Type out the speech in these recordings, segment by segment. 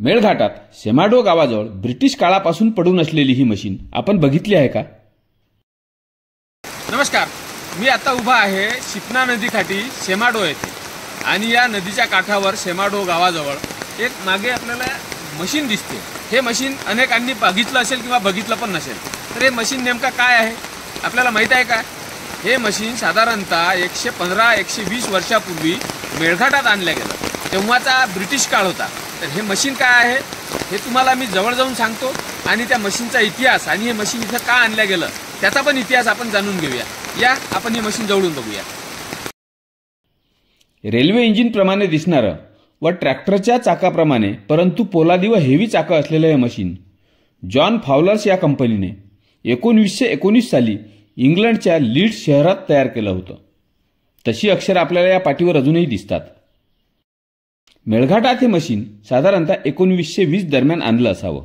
मेळघाटात सेमाडो गावाजवळ ब्रिटिश काळापासून पडून असलेली ही मशीन आपण बघितली आहे का? नमस्कार, मी आता उभा आहे शिपना नदीकाठी सेमाडो येथे आणि या नदीच्या काठावर सेमाडो गावाजवळ एक मागे आपल्याला मशीन दिसते। हे मशीन अनेकांनी बघितलं असेल किंवा बघितलं पण नसेल, तर हे मशीन नेमका काय आहे आपल्याला माहित आहे का? हे मशीन साधारणतः 115-120 वर्षापूर्वी मेळघाटात आणलं गेलं। तेव्हाचा ब्रिटिश काळ होता। तर हे मशीन काय आहे हे तुम्हाला मी जवळ जाऊन सांगतो आणि त्या मशीनचा इतिहास आणि हे मशीन इथं का आणलं गेलं त्याचा पण इतिहास आपण जाणून घेऊया। या आपण ही मशीन जवळून बघूया। रेल्वे इंजिन प्रमाणे दिसणारं व ट्रॅक्टरच्या चाकाप्रमाणे परंतु पोलादी व हेवी चाकं असलेलं हे मशीन जॉन फावलर्स या कंपनीने 1919 साली इंग्लंडच्या लीड्स शहरात तयार केलं होतं। तशी अक्षर आपल्याला या पाटीवर अजूनही दिसतात। मेळघाटात हे मशीन साधारणतः 1920 दरम्यान आणलं असावं।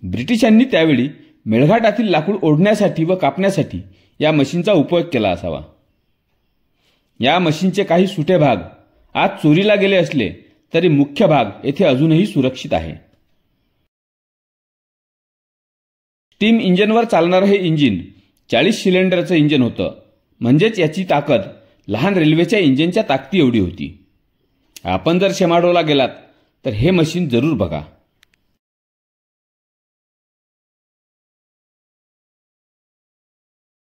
ब्रिटिशांनी त्यावेळी मेळघाटातील लाकूड ओढण्यासाठी व कापण्यासाठी या मशीनचा उपयोग केला असावा। या मशीनचे काही सुटे भाग आज चोरीला गेले असले तरी मुख्य भाग येथे अजूनही सुरक्षित आहे। स्टीम इंजिनवर चालणारं हे इंजिन 40 सिलेंडरचं इंजिन होतं, म्हणजेच याची ताकद लहान रेल्वेच्या इंजिनच्या ताकदी एवढी होती। आपण जर सेमाडोला गेलात तर हे मशीन जरूर बघा।